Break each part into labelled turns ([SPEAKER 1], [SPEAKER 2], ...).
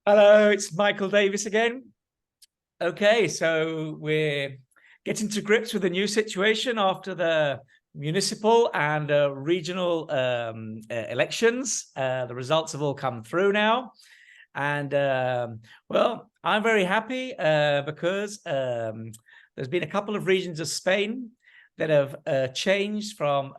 [SPEAKER 1] Hello, it's Michael Davis again. Okay, so we're getting to grips with the new situation after the municipal and regional elections. The results have all come through now. And well, I'm very happy because there's been a couple of regions of Spain that have changed from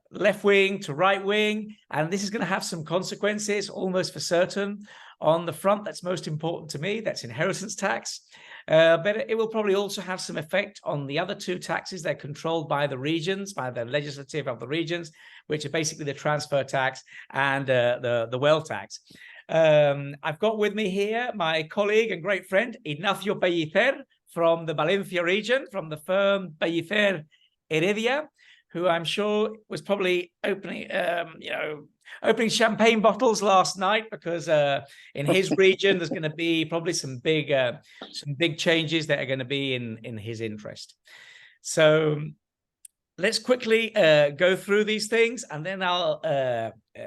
[SPEAKER 1] left wing to right wing, and this is going to have some consequences almost for certain on the front that's most important to me, that's inheritance tax. But it will probably also have some effect on the other two taxes. They're controlled by the regions, by the legislative of the regions, which are basically the transfer tax and the wealth tax. I've got with me here my colleague and great friend, Ignacio Pellicer, from the Valencia region, from the firm Pellicer Heredia, who I'm sure was probably opening champagne bottles last night, because in his region there's going to be probably some big changes that are going to be in his interest. So let's quickly go through these things, and then I'll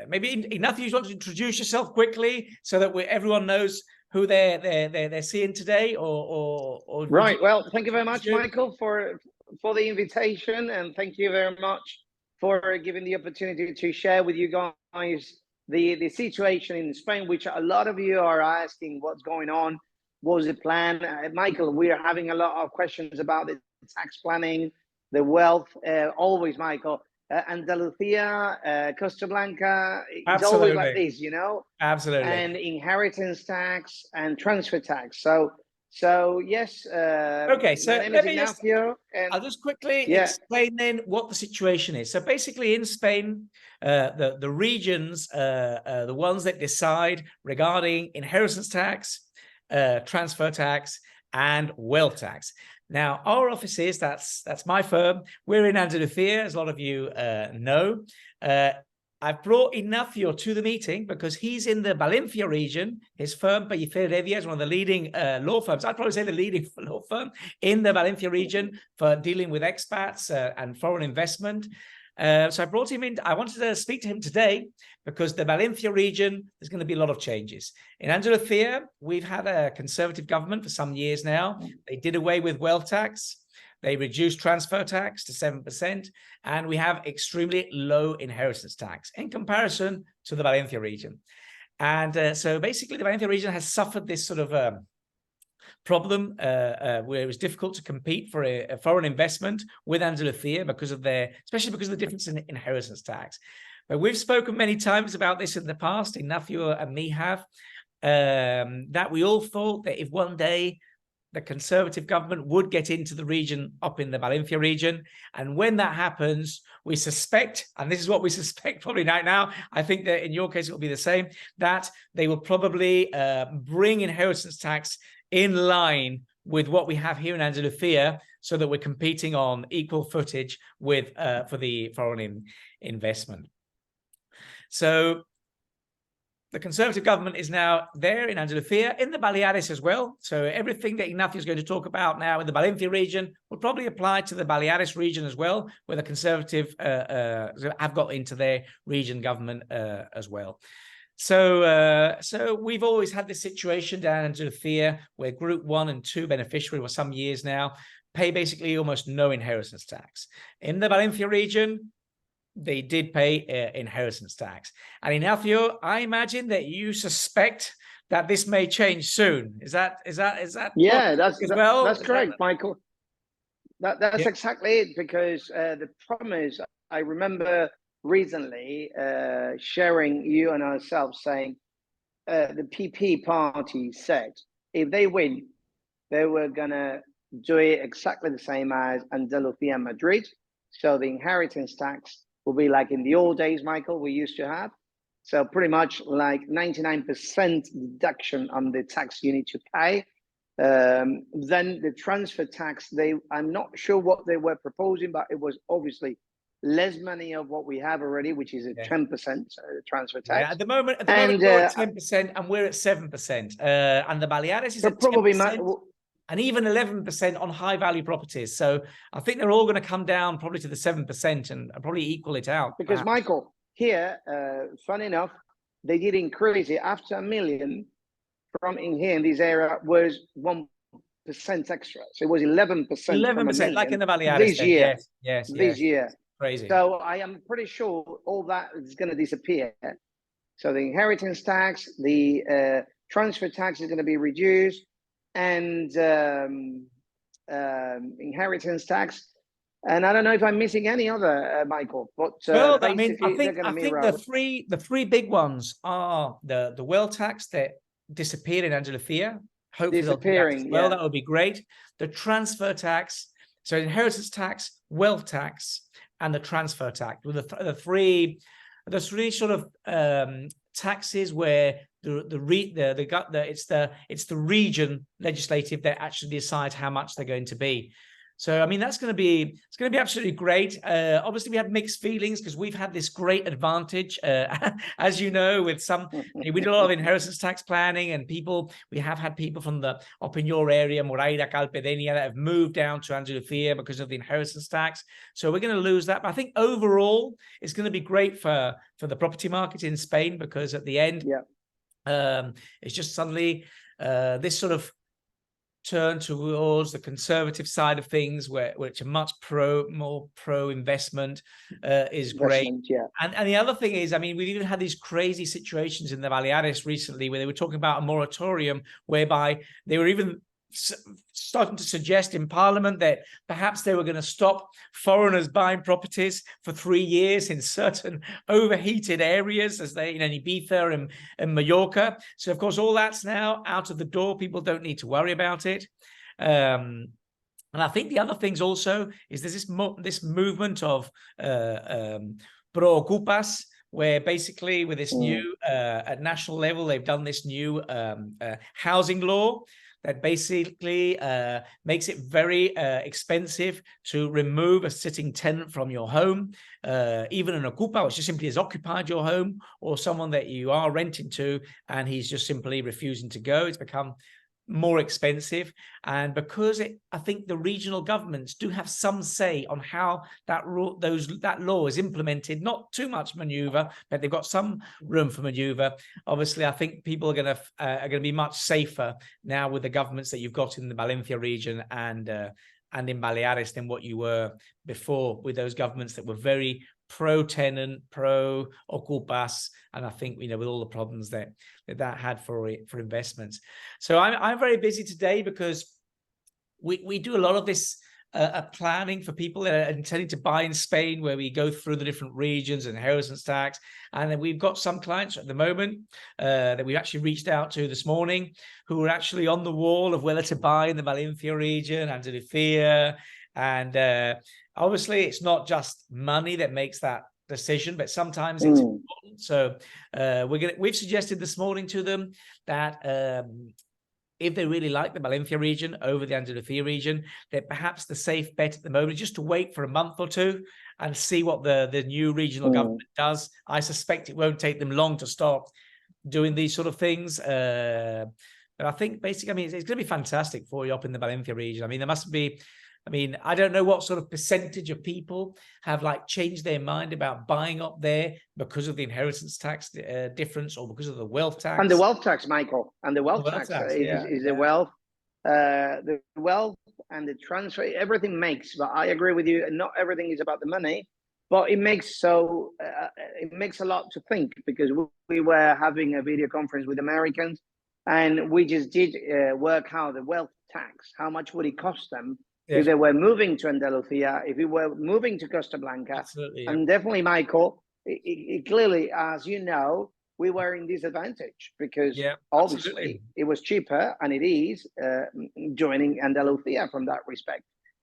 [SPEAKER 1] maybe Ignacio, you want to introduce yourself quickly so that everyone knows who they're seeing today, or
[SPEAKER 2] right. Well, thank you very much, Michael, for the invitation, and thank you very much for giving the opportunity to share with you guys the situation in Spain, which a lot of you are asking what's going on, what's the plan. Michael, we are having a lot of questions about the tax planning, the wealth, always, Michael. Andalucia, Costa Blanca, it's always like this, you know?
[SPEAKER 1] Absolutely.
[SPEAKER 2] And inheritance tax and transfer tax. So yes.
[SPEAKER 1] Okay, so
[SPEAKER 2] let me
[SPEAKER 1] I'll just quickly explain then what the situation is. So basically in Spain, the regions, the ones that decide regarding inheritance tax, transfer tax, and wealth tax. Now, our office is, that's my firm. We're in Andalucia, as a lot of you know. I've brought Ignacio to the meeting because he's in the Valencia region. His firm, Pellicer Heredia, is one of the leading law firms. I'd probably say the leading law firm in the Valencia region for dealing with expats and foreign investment. So I brought him in. I wanted to speak to him today because the Valencia region, there's going to be a lot of changes. In Andalucia, we've had a conservative government for some years now. They did away with wealth tax. They reduced transfer tax to 7%, and we have extremely low inheritance tax in comparison to the Valencia region. And so basically the Valencia region has suffered this sort of problem where it was difficult to compete for a foreign investment with Andalucia because of especially because of the difference in inheritance tax. But we've spoken many times about this in the past, Ignacio and me have, that we all thought that if one day the conservative government would get into the region up in the Valencia region, and when that happens, we suspect, and this is what we suspect probably right now, I think that in your case it will be the same, that they will probably bring inheritance tax in line with what we have here in Andalucia, so that we're competing on equal footage with for the foreign investment. So the Conservative government is now there in Andalucia, in the Baleares as well. So everything that Ignacio is going to talk about now in the Valencia region will probably apply to the Baleares region as well, where the Conservative have got into their region government as well. So we've always had this situation down in Andalucia where Group 1 and 2 beneficiaries for some years now pay basically almost no inheritance tax. In the Valencia region, they did pay inheritance tax. And Ignacio, I imagine that you suspect that this may change soon. Is that?
[SPEAKER 2] Yeah, that's correct, Michael. That's exactly it. Because the problem is, I remember recently sharing you and ourselves saying the PP party said if they win, they were gonna do it exactly the same as Andalusia and Madrid. So the inheritance tax will be like in the old days, Michael, we used to have. So pretty much like 99% deduction on the tax you need to pay. Then the transfer tax, I'm not sure what they were proposing, but it was obviously less money of what we have already, which is a 10% transfer tax.
[SPEAKER 1] Yeah, at the moment we're at 10% and we're at 7%. And the Baleares is at probably 10%. And even 11% on high value properties. So I think they're all going to come down probably to the 7% and probably equal it out.
[SPEAKER 2] Because Michael, here, funny enough, they did increase it after $1 million from in here in this area was 1% extra. So it was 11% from $1 million,
[SPEAKER 1] like in the Balearic
[SPEAKER 2] this year.
[SPEAKER 1] This
[SPEAKER 2] year.
[SPEAKER 1] Crazy.
[SPEAKER 2] So I am pretty sure all that is going to disappear. So the inheritance tax, the transfer tax is going to be reduced, and inheritance tax. And I don't know if I'm missing any other, Michael, but
[SPEAKER 1] well, I mean,
[SPEAKER 2] basically they're going to mirror out.
[SPEAKER 1] the three big ones are the wealth tax that disappeared in Andalucia. Hopefully they'll do that as well. That would be great. The transfer tax, so inheritance tax, wealth tax, and the transfer tax, with the three sort of taxes where it's the region legislative that actually decides how much they're going to be. So I mean, it's going to be absolutely great. Obviously, we had mixed feelings because we've had this great advantage, as you know, with we do a lot of inheritance tax planning, and we have had people from up in your area, Moreira, Calpedenia, that have moved down to Andalucia because of the inheritance tax. So we're going to lose that. But I think overall, it's going to be great for the property market in Spain, because at the end, it's just suddenly this sort of turn towards the conservative side of things, which are much more pro investment, is great. And the other thing is, I mean, we've even had these crazy situations in the Baleares recently where they were talking about a moratorium whereby they were even starting to suggest in Parliament that perhaps they were going to stop foreigners buying properties for 3 years in certain overheated areas, as they in Ibiza and Mallorca. So of course all that's now out of the door. People don't need to worry about it. And I think the other things also is there's this movement of pro ocupas, where basically with this new at national level they've done this new housing law that basically makes it very expensive to remove a sitting tenant from your home, even an ocupa, which just simply has occupied your home, or someone that you are renting to and he's just simply refusing to go. It's become more expensive, and because I think the regional governments do have some say on how that law is implemented. Not too much maneuver, but they've got some room for maneuver. Obviously, I think people are going to be much safer now with the governments that you've got in the Valencia region and in Baleares than what you were before, with those governments that were very pro-tenant, pro-ocupas, and I think, with all the problems that had for investments. So I'm very busy today because we do a lot of this planning for people that are intending to buy in Spain, where we go through the different regions and inheritance tax. And then we've got some clients at the moment that we've actually reached out to this morning who are actually on the wall of whether to buy in the Valencia region, Andalucia. And obviously, it's not just money that makes that decision, but sometimes it's important. So we've suggested this morning to them that if they really like the Valencia region over the Andalucia region, that perhaps the safe bet at the moment is just to wait for a month or two and see what the new regional government does. I suspect it won't take them long to start doing these sort of things. But I think basically, I mean, it's going to be fantastic for you up in the Valencia region. I mean, there must be, I don't know what sort of percentage of people have changed their mind about buying up there because of the inheritance tax difference, or because of the wealth tax.
[SPEAKER 2] And the wealth tax, Michael, and the wealth tax is the wealth, the wealth and the transfer. Everything makes, but I agree with you. Not everything is about the money, but it makes a lot to think, because we were having a video conference with Americans, and we just did work out the wealth tax. How much would it cost them? If they were moving to Andalucia, if we were moving to Costa Blanca, and definitely, Michael, it clearly, as you know, we were in disadvantage because obviously it was cheaper, and it is joining Andalucia from that respect.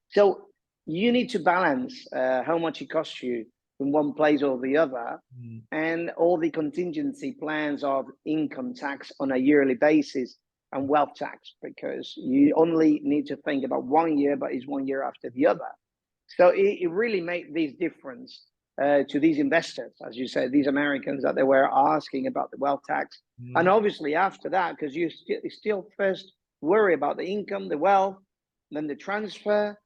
[SPEAKER 2] So you need to balance how much it costs you in one place or the other, and all the contingency plans of income tax on a yearly basis and wealth tax, because you only need to think about 1 year, but it's 1 year after the other. So it really made this difference to these investors, as you said, these Americans, that they were asking about the wealth tax. And obviously after that, because you still first worry about the income, the wealth, then the transfer,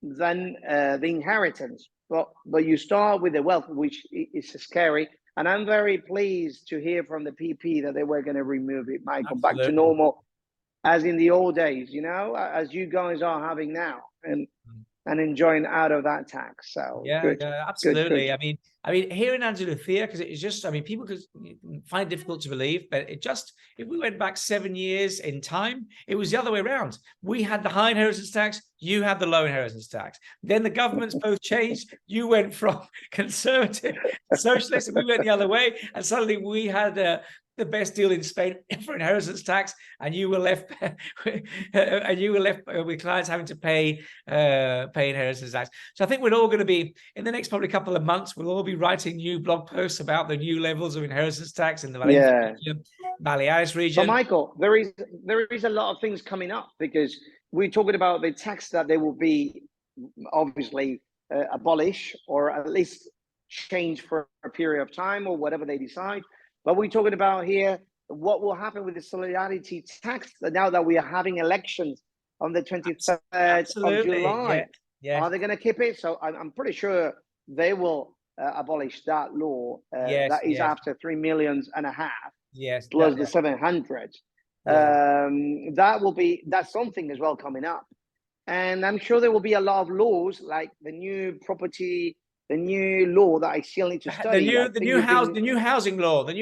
[SPEAKER 2] then the inheritance. But you start with the wealth, which is scary. And I'm very pleased to hear from the PP that they were going to remove it, Michael,
[SPEAKER 1] Absolutely.
[SPEAKER 2] back to normal, as in the old days, you know, as you guys are having now, and enjoying out of that tax. So
[SPEAKER 1] yeah, absolutely.
[SPEAKER 2] Good.
[SPEAKER 1] I mean, here in Andalucia, because it is just, I mean, people could find it difficult to believe, but it just, if we went back 7 years in time, it was the other way around. We had the high inheritance tax, you had the low inheritance tax. Then the governments both changed. You went from conservative to socialist, and we went the other way. And suddenly we had the best deal in Spain for inheritance tax, and you were left with clients having to pay inheritance tax. So I think we're all going to be, in the next probably couple of months, we'll all be writing new blog posts about the new levels of inheritance tax in the Valencia region, Baleares region.
[SPEAKER 2] But Michael, there is a lot of things coming up, because we're talking about the tax that they will be obviously abolish, or at least change for a period of time, or whatever they decide. But we're talking about here what will happen with the solidarity tax now that we are having elections on the 23rd of July.
[SPEAKER 1] Yeah.
[SPEAKER 2] Are they going to keep it? So I'm pretty sure they will abolish that law. That is after 3.5 million plus the 700. That's something as well coming up. And I'm sure there will be a lot of laws, like the new law that I still need to study.
[SPEAKER 1] The new housing law. I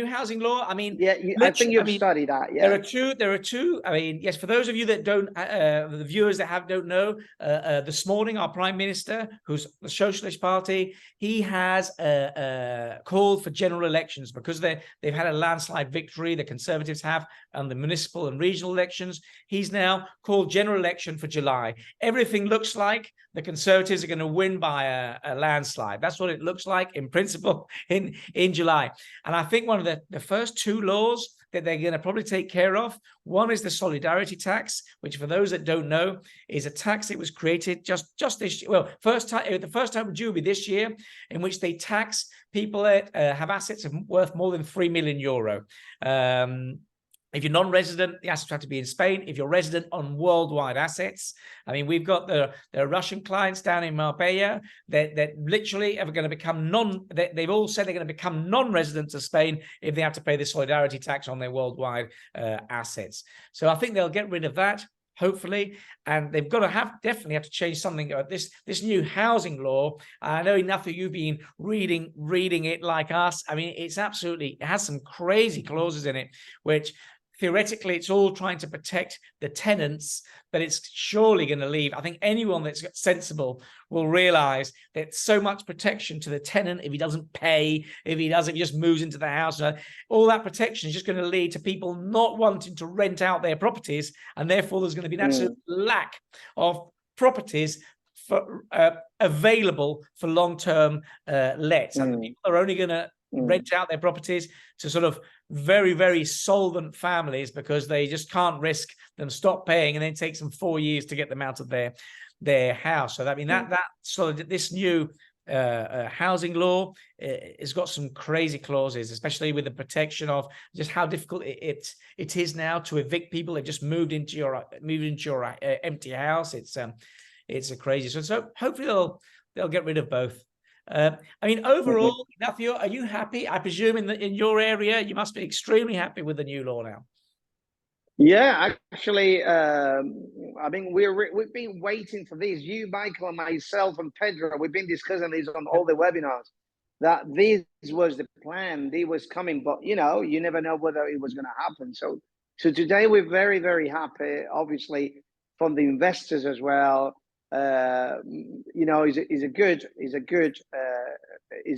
[SPEAKER 1] mean,
[SPEAKER 2] I think you've studied that. Yeah,
[SPEAKER 1] there are two. I mean, yes. For those of you that don't, the viewers that don't know, this morning our Prime Minister, who's the Socialist Party, he has called for general elections, because they've had a landslide victory. The Conservatives have on the municipal and regional elections. He's now called general election for July. Everything looks like the Conservatives are going to win by a landslide. That's what it looks like in principle in July. And I think one of the first two laws that they're going to probably take care of, one is the solidarity tax, which, for those that don't know, is a tax that was created just this year. Well, the first time due will be this year, in which they tax people that have assets worth more than €3 million. If you're non-resident, the assets have to be in Spain. If you're resident, on worldwide assets. I mean, we've got the Russian clients down in Marbella that literally are going to become they've all said they're going to become non-residents of Spain if they have to pay the solidarity tax on their worldwide assets. So I think they'll get rid of that, hopefully, and they've got to definitely have to change something about this new housing law. I know enough of you been reading it like us. I mean, it has some crazy clauses in it, which theoretically it's all trying to protect the tenants, but it's surely going to leave. I think anyone that's sensible will realize that so much protection to the tenant, if he doesn't pay, if he just moves into the house, all that protection is just going to lead to people not wanting to rent out their properties, and therefore there's going to be an absolute lack of properties available for long-term lets. And people are only going to rent out their properties to sort of very, very solvent families, because they just can't risk them stop paying and then it takes them 4 years to get them out of their house. So I mean, this new housing law has got some crazy clauses, especially with the protection of just how difficult it is now to evict people. They've just moved into your empty house. It's a crazy. So hopefully they'll get rid of both. I mean, overall, Ignacio, are you happy? I presume in your area, you must be extremely happy with the new law now.
[SPEAKER 2] Yeah, actually, I mean, we've been waiting for this. You, Michael, and myself, and Pedro, we've been discussing this on all the webinars, that this was the plan. This was coming, but you never know whether it was going to happen. So today we're very, very happy. Obviously, from the investors as well. Is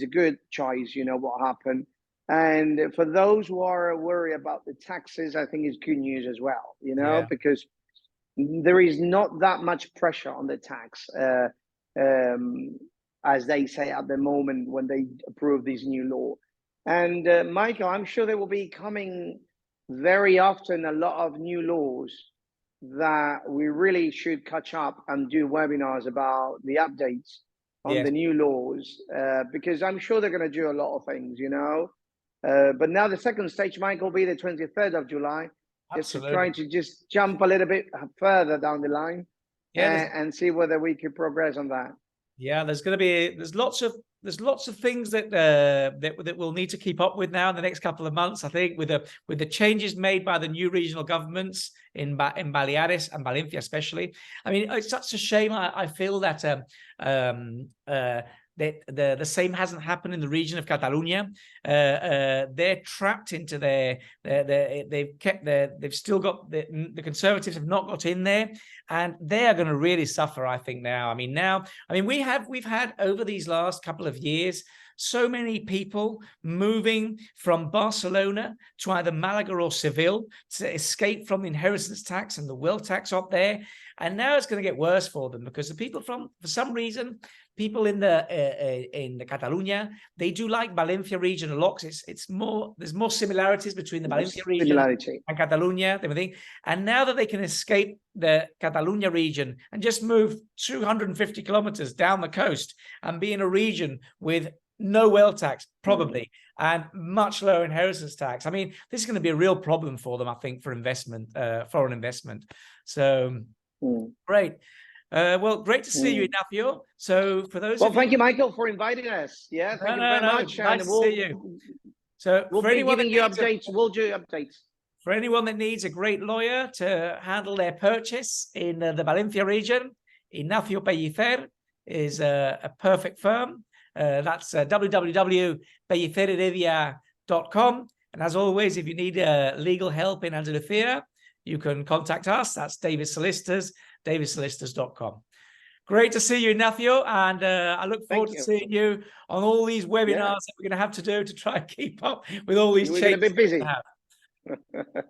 [SPEAKER 2] a good choice. What happened, and for those who are worried about the taxes, I think it's good news as well. Because there is not that much pressure on the tax, as they say at the moment when they approve this new law. And Michael, I'm sure there will be coming very often a lot of new laws that we really should catch up and do webinars about the updates on the new laws, because I'm sure they're going to do a lot of things, but now the second stage, Michael, will be the 23rd of July. Absolutely. Just trying to just jump a little bit further down the line and see whether we could progress on that.
[SPEAKER 1] Yeah, there's lots of there's lots of things that that we'll need to keep up with now in the next couple of months. I think with the changes made by the new regional governments in Baleares and Valencia, especially. I mean, it's such a shame. I feel that the same hasn't happened in the region of Catalonia. They're trapped into they've still got the Conservatives have not got in there, and they are going to really suffer, I think, now. I mean, we've had over these last couple of years so many people moving from Barcelona to either Malaga or Seville to escape from the inheritance tax and the wealth tax up there. And now it's going to get worse for them, because the people for some reason, people in the Catalonia, they do like Valencia region a lot. There's more similarities between the Valencia region and Catalonia, everything. And now that they can escape the Catalonia region and just move 250 kilometers down the coast and be in a region with no wealth tax, probably, and much lower inheritance tax. I mean, this is going to be a real problem for them, I think, for investment, foreign investment. So great. Well, great to see you, Ignacio. So for those
[SPEAKER 2] thank you, Michael, for inviting us. Yeah, thank you very much.
[SPEAKER 1] Nice to see you. So
[SPEAKER 2] we'll be giving you updates. We'll do updates.
[SPEAKER 1] For anyone that needs a great lawyer to handle their purchase in the Valencia region, Ignacio Pellicer is a perfect firm. That's www.pellicerheredia.com. And as always, if you need legal help in Andalucia, you can contact us. That's David Solicitors, davidsolicitors.com. Great to see you, Ignacio. And I look forward to seeing you on all these webinars that we're going to have to do to try and keep up with all these changes.
[SPEAKER 2] We're going to be busy.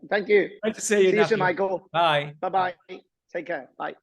[SPEAKER 2] Thank you.
[SPEAKER 1] Great to see you,
[SPEAKER 2] Ignacio. See you soon, Michael.
[SPEAKER 1] Bye.
[SPEAKER 2] Bye-bye. Take care. Bye.